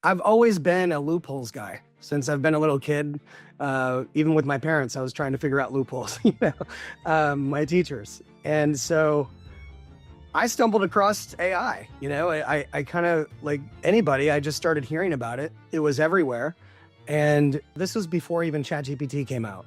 I've always been a loopholes guy since I've been a little kid. Even with my parents, I was trying to figure out loopholes, my teachers. And so I stumbled across AI. I kind of, like anybody, I just started hearing about it. It was everywhere. And this was before even ChatGPT came out.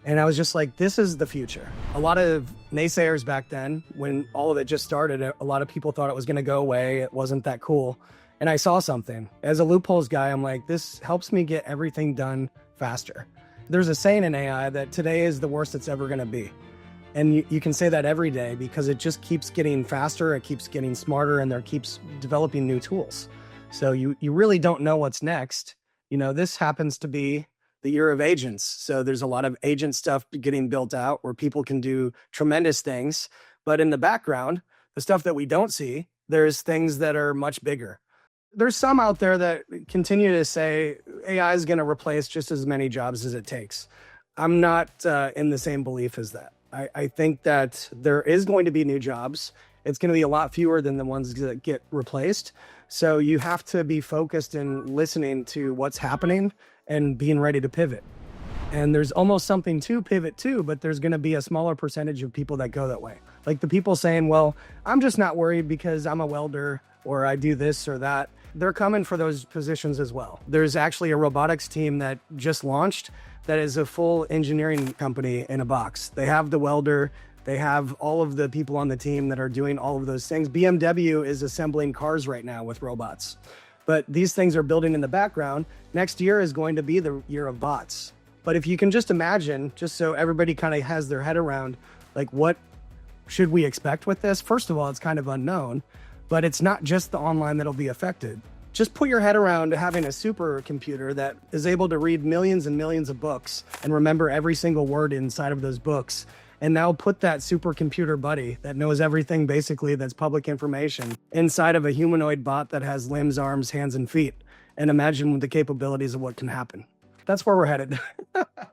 And I was just like, this is the future. A lot of naysayers back then, when all of it just started, a lot of people thought it was going to go away. It wasn't that cool. And I saw something. As a loopholes guy, I'm like, this helps me get everything done faster. There's a saying in AI that today is the worst it's ever going to be. And you can say that every day because it just keeps getting faster, it keeps getting smarter, and there keeps developing new tools. So you really don't know what's next. This happens to be the year of agents. So there's a lot of agent stuff getting built out where people can do tremendous things. But in the background, the stuff that we don't see, there's things that are much bigger. There's some out there that continue to say AI is going to replace just as many jobs as it takes. I'm not in the same belief as that. I think that there is going to be new jobs. It's going to be a lot fewer than the ones that get replaced. So you have to be focused in listening to what's happening and being ready to pivot. And there's almost something to pivot to, but there's going to be a smaller percentage of people that go that way. Like the people saying, well, I'm just not worried because I'm a welder or I do this or that. They're coming for those positions as well. There's actually a robotics team that just launched that is a full engineering company in a box. They have the welder, they have all of the people on the team that are doing all of those things. BMW is assembling cars right now with robots. But these things are building in the background. Next year is going to be the year of bots. But if you can just imagine, just so everybody kind of has their head around, like what should we expect with this? First of all, it's kind of unknown, but it's not just the online that'll be affected. Just put your head around having a supercomputer that is able to read millions and millions of books and remember every single word inside of those books. And now put that supercomputer buddy that knows everything basically that's public information inside of a humanoid bot that has limbs, arms, hands, and feet. And imagine the capabilities of what can happen. That's where we're headed.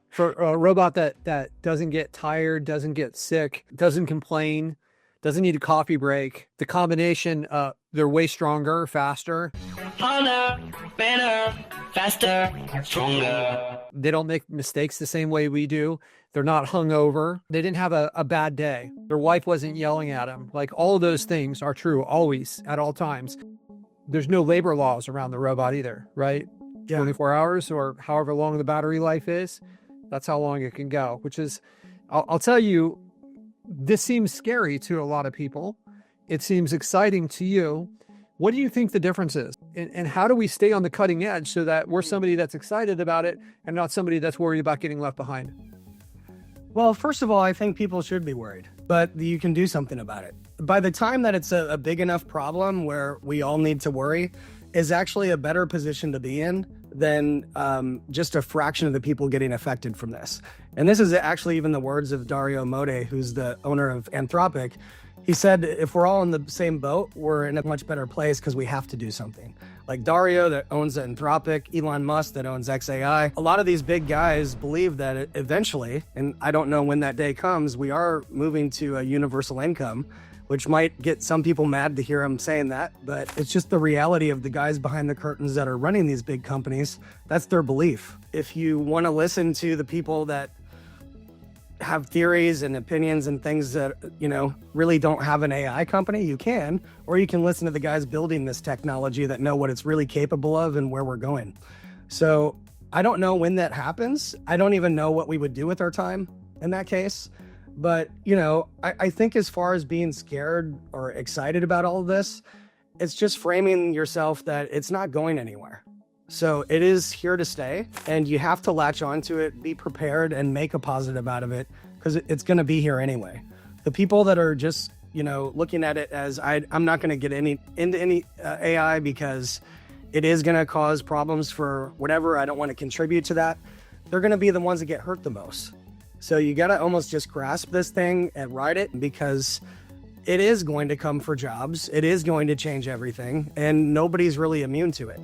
For a robot that doesn't get tired, doesn't get sick, doesn't complain, doesn't need a coffee break, the combination, they're way stronger, faster. Harder, better, faster, stronger. They don't make mistakes the same way we do. They're not hungover. They didn't have a bad day. Their wife wasn't yelling at them. Like all of those things are true always, at all times. There's no labor laws around the robot either, right? Yeah. 24 hours or however long the battery life is. That's how long it can go, which is, I'll tell you, this seems scary to a lot of people. It seems exciting to you. What do you think the difference is? And how do we stay on the cutting edge so that we're somebody that's excited about it and not somebody that's worried about getting left behind? Well, first of all, I think people should be worried, but you can do something about it. By the time that it's a big enough problem where we all need to worry, is actually a better position to be in than just a fraction of the people getting affected from this. And this is actually even the words of Dario Amodei, who's the owner of Anthropic. He said, if we're all in the same boat, we're in a much better place because we have to do something. Like Dario that owns Anthropic, Elon Musk that owns XAI. A lot of these big guys believe that eventually, and I don't know when that day comes, we are moving to a universal income, which might get some people mad to hear him saying that, but it's just the reality of the guys behind the curtains that are running these big companies. That's their belief. If you want to listen to the people that have theories and opinions and things that, really don't have an AI company, you can, or you can listen to the guys building this technology that know what it's really capable of and where we're going. So I don't know when that happens. I don't even know what we would do with our time in that case. But, I think as far as being scared or excited about all of this, it's just framing yourself that it's not going anywhere. So it is here to stay, and you have to latch onto it, be prepared, and make a positive out of it, because it's going to be here anyway. The people that are just, looking at it as I'm not going to get into any AI because it is going to cause problems for whatever, I don't want to contribute to that, they're going to be the ones that get hurt the most. So you got to almost just grasp this thing and ride it, because it is going to come for jobs. It is going to change everything, and nobody's really immune to it.